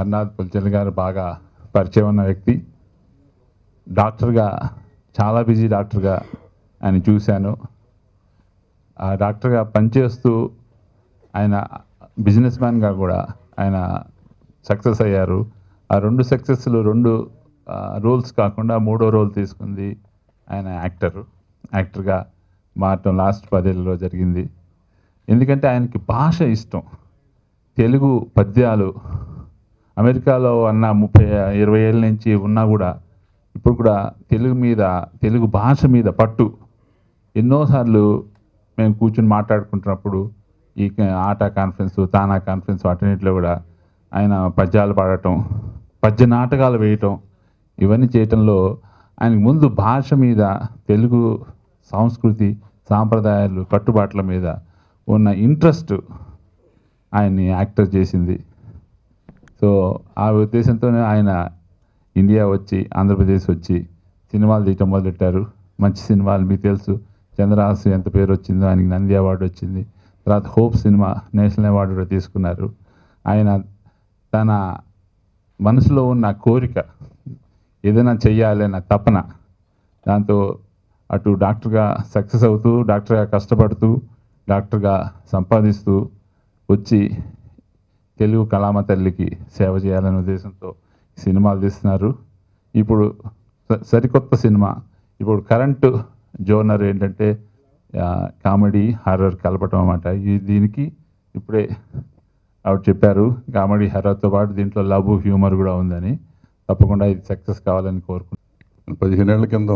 హర్నాథ్ పుల్చల్ గారు బాగా పరిచయం ఉన్న వ్యక్తి. డాక్టర్గా చాలా బిజీ డాక్టర్గా ఆయన చూశాను. ఆ డాక్టర్గా పనిచేస్తూ ఆయన బిజినెస్ మ్యాన్గా కూడా ఆయన సక్సెస్ అయ్యారు. ఆ 2 సక్సెస్లు 2 రోల్స్ కాకుండా 3వ రోల్ తీసుకుంది ఆయన యాక్టర్గా మారటం లాస్ట్ 10 ఏళ్ళలో జరిగింది. ఎందుకంటే ఆయనకి భాష ఇష్టం. తెలుగు పద్యాలు అమెరికాలో అన్న 20 ఏళ్ళ నుంచి ఉన్నా కూడా ఇప్పుడు కూడా తెలుగు భాష మీద పట్టు. ఎన్నోసార్లు మేము కూర్చుని మాట్లాడుకుంటున్నప్పుడు ఈ ఆటా కాన్ఫరెన్స్, తానా కాన్ఫరెన్స్ వాటిన్నిటిలో కూడా ఆయన పద్యాలు పాడటం, పద్య నాటకాలు వేయటం, ఇవన్నీ చేయటంలో ఆయనకు ముందు భాష మీద, తెలుగు సంస్కృతి సాంప్రదాయాలు కట్టుబాట్ల మీద ఉన్న ఇంట్రెస్ట్ ఆయన్ని యాక్టర్ చేసింది. సో ఆ ఉద్దేశంతోనే ఆయన ఇండియా వచ్చి, ఆంధ్రప్రదేశ్ వచ్చి సినిమాలు తీయటం మొదలెట్టారు. మంచి సినిమాలు మీకు తెలుసు. చంద్రహాసు ఎంత పేరు వచ్చిందో, ఆయనకి నంది అవార్డు వచ్చింది. తర్వాత హోప్ సినిమా నేషనల్ అవార్డు కూడా తీసుకున్నారు. ఆయన తన మనసులో ఉన్న కోరిక ఏదైనా చెయ్యాలి అన్న తపన, దాంతో అటు డాక్టర్గా సక్సెస్ అవుతూ, డాక్టర్గా కష్టపడుతూ, డాక్టర్గా సంపాదిస్తూ వచ్చి తెలుగు కళామ తల్లికి సేవ చేయాలనే ఉద్దేశంతో సినిమాలు తీస్తున్నారు. ఇప్పుడు సరికొత్త సినిమా, ఇప్పుడు కరెంటు జోనర్ ఏంటంటే కామెడీ హారర్ కలపటం అన్నమాట. దీనికి ఇప్పుడే ఆవిడ చెప్పారు, కామెడీ హారర్తో పాటు దీంట్లో లవ్ హ్యూమర్ కూడా ఉందని. తప్పకుండా ఇది సక్సెస్ కావాలని కోరుకుంటున్నాను. 15 ఏళ్ల కింద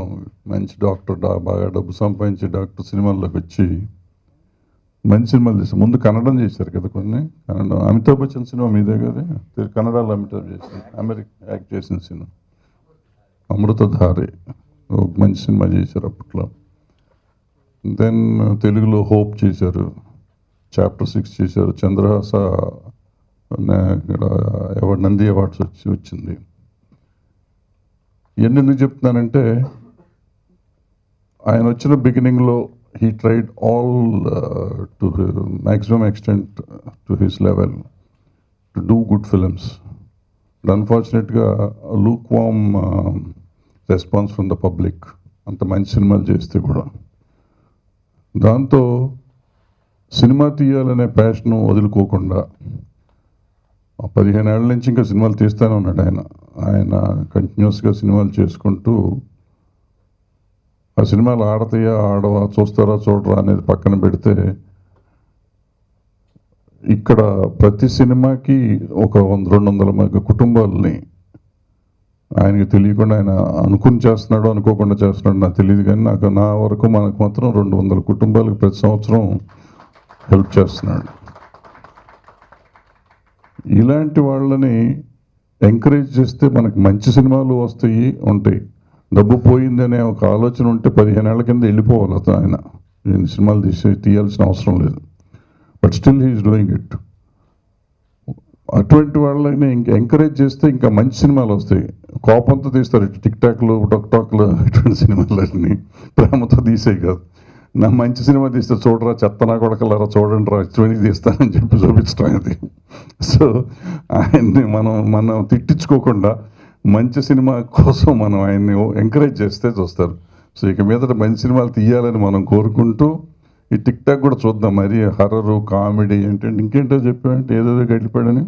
మంచి డాక్టర్, బాగా డబ్బు సంపాదించి డాక్టర్ సినిమాల్లోకి వచ్చి మంచి సినిమాలు చేశారు. ముందు కన్నడం చేశారు కదా కొన్ని. కన్నడం అమితాబ్ బచ్చన్ సినిమా మీదే కదా, కన్నడలో అమితాబ్ చేసింది, అమెరికా యాక్ట్ చేసిన సినిమా అమృతధారి, ఒక మంచి సినిమా చేశారు అప్పట్లో. దెన్ తెలుగులో హోప్ చేశారు, చాప్టర్ 6 చేశారు, చంద్రహాస ఇక్కడ నంది అవార్డ్స్ వచ్చింది. ఇవన్నీ ఎందుకు చెప్తున్నానంటే, ఆయన వచ్చిన బిగినింగ్లో he tried all to maximum extent to his level to do good films. But unfortunately, a lukewarm response from the public. అంత మంచి సినిమాలు చేస్తే కూడా దాంతో సినిమా తీయాలనే ప్యాషన్ వదులుకోకుండా 15 ఏళ్ళ నుంచి ఇంకా సినిమాలు తీస్తూనే ఉన్నాడు ఆయన కంటిన్యూస్గా సినిమాలు చేసుకుంటూ, ఆ సినిమాలు ఆడతాయా ఆడవా, చూస్తారా చూడరా అనేది పక్కన పెడితే, ఇక్కడ ప్రతి సినిమాకి ఒక 100-200 కుటుంబాలని ఆయనకి తెలియకుండా ఆయన అనుకుని చేస్తున్నాడు, అనుకోకుండా చేస్తున్నాడు నాకు తెలియదు. కానీ నా వరకు మనకు మాత్రం 200 కుటుంబాలకు ప్రతి సంవత్సరం హెల్ప్ చేస్తున్నాడు. ఇలాంటి వాళ్ళని ఎంకరేజ్ చేస్తే మనకు మంచి సినిమాలు ఉంటాయి. డబ్బు పోయిందనే ఒక ఆలోచన ఉంటే 15 ఏళ్ల కింద వెళ్ళిపోవాలి ఆయన. సినిమాలు తీయాల్సిన అవసరం లేదు. But still he's doing it. అటువంటి వాళ్ళని ఎంకరేజ్ చేస్తే ఇంకా మంచి సినిమాలు వస్తాయి. కోపంతో తీస్తారు, టిక్ టాక్లు టొక్టాక్లు ఇటువంటి సినిమాలన్నీ ప్రేమతో తీసే కాదు. నా మంచి సినిమా తీస్తే చూడరా, చెత్తనా కొడకలరా చూడండి రా, ఇటువంటి తీస్తానని చెప్పి చూపించడం అది. సో ఆయన్ని మనం తిట్టించుకోకుండా మంచి సినిమా కోసం మనం ఆయన్ని ఎంకరేజ్ చేస్తే చూస్తారు. సో ఇక మీదట మంచి సినిమాలు తీయాలని మనం కోరుకుంటూ, ఈ టిక్ టాక్ కూడా చూద్దాం. మరి హర్రరు కామెడీ ఏంటంటే ఇంకేంటో చెప్పామంటే ఏదేదో గడిపాడని,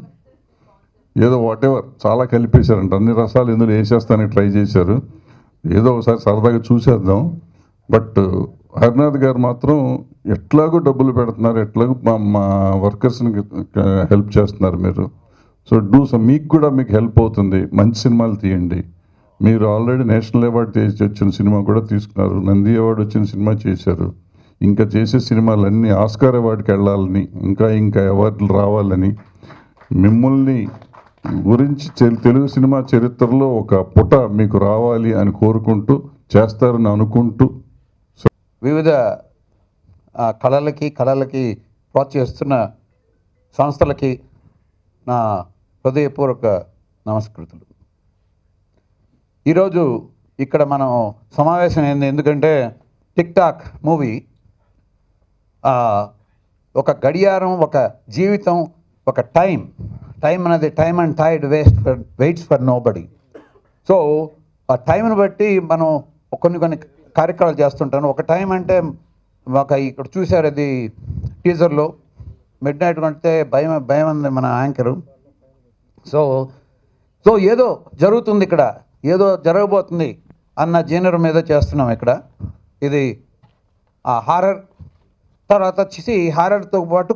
ఏదో వాటెవర్ చాలా కలిపేశారంట. అన్ని రసాలు ఇందులో వేసేస్తానికి ట్రై చేశారు. ఏదో ఒకసారి సరదాగా చూసేద్దాం. బట్ హర్నాథ్ గారు మాత్రం ఎట్లాగో డబ్బులు పెడుతున్నారు, ఎట్లాగో మా వర్కర్స్ని హెల్ప్ చేస్తున్నారు మీరు. సో మీకు హెల్ప్ అవుతుంది. మంచి సినిమాలు తీయండి. మీరు ఆల్రెడీ నేషనల్ అవార్డు వచ్చిన సినిమా కూడా తీసుకున్నారు, నంది అవార్డు వచ్చిన సినిమా చేశారు. ఇంకా చేసే సినిమాలన్నీ ఆస్కార్ అవార్డుకి వెళ్ళాలని, ఇంకా అవార్డులు రావాలని, మిమ్మల్ని గురించి తెలుగు సినిమా చరిత్రలో ఒక పుట మీకు రావాలి అని కోరుకుంటూ, చేస్తారని అనుకుంటూ, వివిధ కళలకి ప్రోత్సహిస్తున్న సంస్థలకి నా హృదయపూర్వక నమస్కృతులు. ఈరోజు ఇక్కడ మనం సమావేశం అయింది ఎందుకంటే టిక్ టాక్ మూవీ ఒక గడియారం, ఒక జీవితం, ఒక టైం అనేది time and tide waits for nobody. So ఆ టైంని బట్టి మనం కొన్ని కొన్ని కార్యక్రమాలు చేస్తుంటాను. ఒక టైం అంటే ఇక్కడ చూశారు అది టీజర్లో మిడ్ నైట్ కంటే భయం భయం ఉంది మన యాంకరు. సో ఏదో జరుగుతుంది ఇక్కడ, ఏదో జరగబోతుంది అన్న జేనర్ మీద చేస్తున్నాం ఇక్కడ. ఇది హారర్, తర్వాత వచ్చేసి హారర్తో పాటు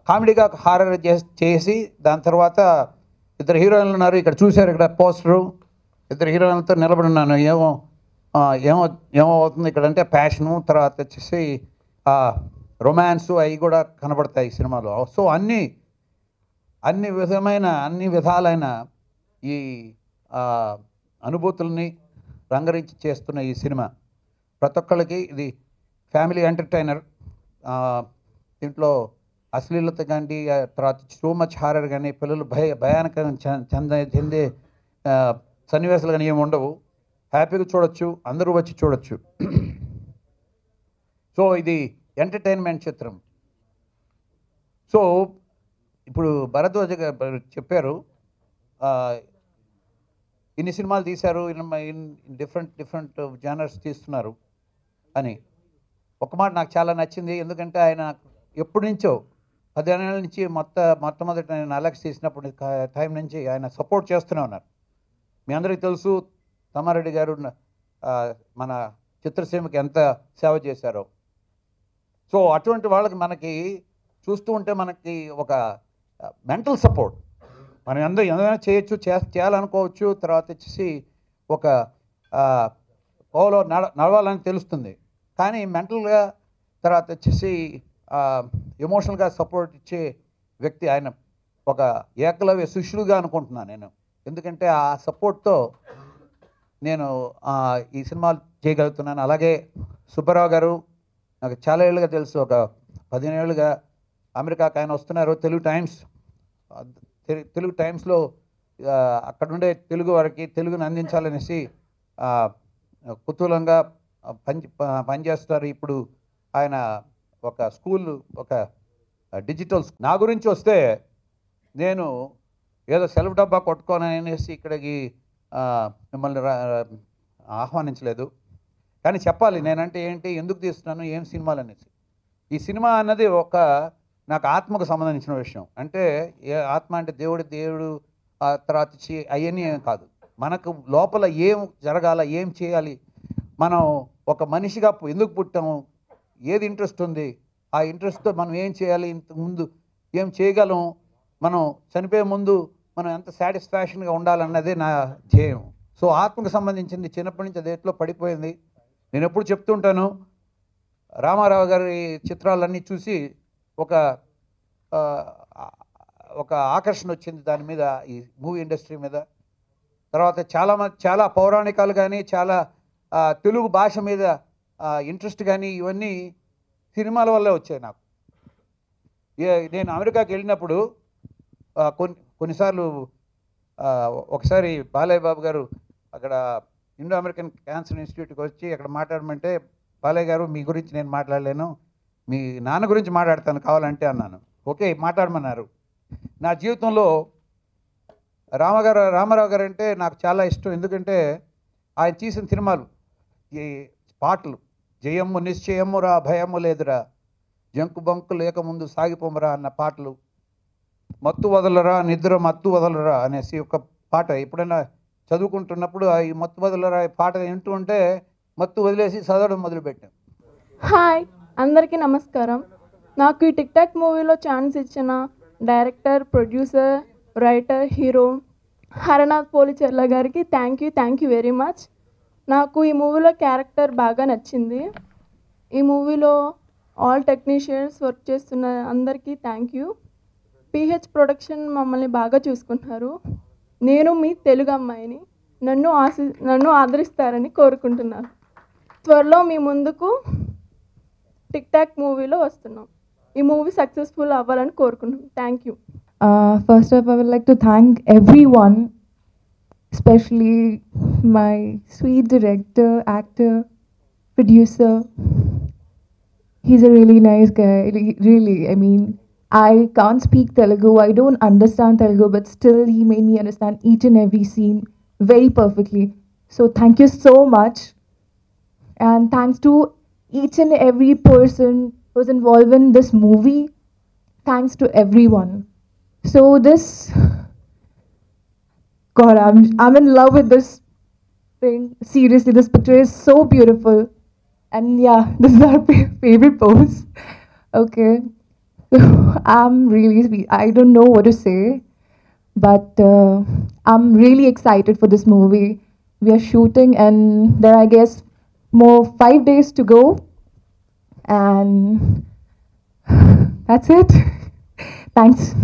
కామెడీగా హారర్ చేసి దాని తర్వాత ఇద్దరు హీరోయిన్లు ఉన్నారు. ఇక్కడ చూశారు, ఇక్కడ పోస్టరు, ఇద్దరు హీరోయిన్లతో నిలబడి ఉన్నాను. ఏమో అవుతుంది ఇక్కడ అంటే ప్యాషను, తర్వాత వచ్చేసి రొమాన్సు అవి కూడా కనబడతాయి ఈ సినిమాలో. సో అన్ని విధాలైన ఈ అనుభూతుల్ని రంగరించి చేస్తున్న ఈ సినిమా ప్రతి ఒక్కళ్ళకి ఇది ఫ్యామిలీ ఎంటర్టైనర్. దీంట్లో అశ్లీలత కానీ, తర్వాత సో మచ్ హారర్ కానీ, పిల్లలు భయానకంగా చెందే సన్నివేశాలు కానీ ఏమి ఉండవు. హ్యాపీగా చూడొచ్చు, అందరూ వచ్చి చూడొచ్చు. సో ఇది ఎంటర్టైన్మెంట్ చిత్రం. సో ఇప్పుడు భరద్వాజ గారు చెప్పారు ఇన్ని సినిమాలు తీశారు, డిఫరెంట్ జానర్స్ తీస్తున్నారు అని. ఒక మాట నాకు చాలా నచ్చింది, ఎందుకంటే ఆయన ఎప్పటి నుంచో 10 ఏళ్ళ నుంచి మొట్టమొదటి నేను అలెక్స్ తీసినప్పుడు టైం నుంచి ఆయన సపోర్ట్ చేస్తూనే ఉన్నారు. మీ అందరికీ తెలుసు తమ్మారెడ్డి గారు మన చిత్రసీమకి ఎంత సేవ చేశారో. సో అటువంటి వాళ్ళకి మనకి చూస్తూ ఉంటే మనకి ఒక మెంటల్ సపోర్ట్, మనం ఏదైనా చేయొచ్చు, చేయాలనుకోవచ్చు, తర్వాత వచ్చేసి ఒక కోలో నడవాలని తెలుస్తుంది. కానీ మెంటల్గా తర్వాత వచ్చేసి ఎమోషనల్గా సపోర్ట్ ఇచ్చే వ్యక్తి ఆయన. ఒక ఏకలవ్య శిష్యుడుగా అనుకుంటున్నాను నేను, ఎందుకంటే ఆ సపోర్ట్తో నేను ఈ సినిమాలు చేయగలుగుతున్నాను. అలాగే సుబ్బారావు గారు నాకు చాలా ఏళ్ళుగా తెలుసు, ఒక 15 ఏళ్ళుగా అమెరికాకి ఆయన వస్తున్నారు. తెలుగు టైమ్స్లో అక్కడ ఉండే తెలుగు వారికి తెలుగుని అందించాలనేసి కుతూహలంగా పనిచేస్తారు. ఇప్పుడు ఆయన ఒక స్కూల్, ఒక డిజిటల్. నా గురించి వస్తే నేను ఏదో సెల్ఫ్ డబ్బా కొట్టుకోననేసి ఇక్కడికి మిమ్మల్ని ఆహ్వానించలేదు. కానీ చెప్పాలి నేనంటే ఏంటి, ఎందుకు తీస్తున్నాను, ఏం సినిమాలు అనేసి. ఈ సినిమా అన్నది నాకు ఆత్మకు సంబంధించిన విషయం. అంటే ఆత్మ అంటే దేవుడు తర్వాత అవన్నీ ఏం కాదు. మనకు లోపల ఏం జరగాల, ఏం చేయాలి, మనం ఒక మనిషిగా ఎందుకు పుట్టాము, ఏది ఇంట్రెస్ట్ ఉంది, ఆ ఇంట్రెస్ట్తో మనం ఏం చేయాలి, ఇంతకుముందు ఏం చేయగలం, మనం చనిపోయే ముందు మనం ఎంత సాటిస్ఫాక్షన్గా ఉండాలన్నదే నా ధ్యేయం. సో ఆత్మకు సంబంధించింది చిన్నప్పటి నుంచి అదేట్లో పడిపోయింది. నేను ఎప్పుడు చెప్తుంటాను, రామారావు గారి చిత్రాలన్నీ చూసి ఒక ఆకర్షణ వచ్చింది దాని మీద, ఈ మూవీ ఇండస్ట్రీ మీద. తర్వాత చాలా పౌరాణికాలు కానీ, చాలా తెలుగు భాష మీద ఇంట్రెస్ట్ కానీ, ఇవన్నీ సినిమాల వల్లే వచ్చాయి నాకు. నేను అమెరికాకి వెళ్ళినప్పుడు కొన్నిసార్లు ఒకసారి బాలయ్య బాబు గారు అక్కడ ఇండో అమెరికన్ క్యాన్సర్ ఇన్స్టిట్యూట్కి వచ్చి అక్కడ మాట్లాడమంటే, బాలయ్య గారు మీ గురించి నేను మాట్లాడలేను, మీ నాన్న గురించి మాట్లాడతాను కావాలంటే అన్నాను. ఓకే మాట్లాడమన్నారు. నా జీవితంలో రామారావు గారు అంటే నాకు చాలా ఇష్టం. ఎందుకంటే ఆయన తీసిన సినిమాలు, ఈ పాటలు, జయమ్ము నిశ్చయమ్ము రా భయము లేదురా, జంకు బంకు లేకముందు సాగిపోమరా అన్న పాటలు, మత్తు వదలరా నిద్ర మత్తు వదలరా అనేసి ఒక పాట ఎప్పుడైనా చదువుకుంటున్నప్పుడు ఈ మత్తు వదలరా పాట వింటూ ఉంటే మత్తు వదిలేసి చదవడం మొదలుపెట్టాం. హాయ్, అందరికీ నమస్కారం. నాకు ఈ టిక్ టాక్ మూవీలో ఛాన్స్ ఇచ్చిన director, producer, writer, hero Haranath Policherla గారికి థ్యాంక్ యూ వెరీ మచ్. నాకు ఈ మూవీలో క్యారెక్టర్ బాగా నచ్చింది. ఈ మూవీలో ఆల్ టెక్నీషియన్స్ వర్క్ చేస్తున్న అందరికీ థ్యాంక్ యూ. పిహెచ్ ప్రొడక్షన్ మమ్మల్ని బాగా చూసుకుంటున్నారు. నేను మీ తెలుగు అమ్మాయిని, నన్ను ఆదరిస్తారని కోరుకుంటున్నాను. త్వరలో మీ ముందుకు టిక్ టాక్ మూవీలో వస్తున్నాం. ఈ మూవీ సక్సెస్ఫుల్ అవ్వాలని కోరుకుంటున్నాం. Thank you. First up, I would like to thank everyone, especially my sweet director, actor, producer. He's a really nice guy. Really, I mean, I can't speak Telugu, I don't understand Telugu, but still he made me understand each and every scene very perfectly. So thank you so much. And thanks to each and every person who's involved in this movie. Thanks to everyone. So this, God, I'm in love with this thing. Seriously, this picture is so beautiful. And yeah, this is our favorite pose. Okay. I'm really sweet. I don't know what to say, but I'm really excited for this movie. We are shooting, and there are, I guess, more 5 days to go. And that's it. Thanks.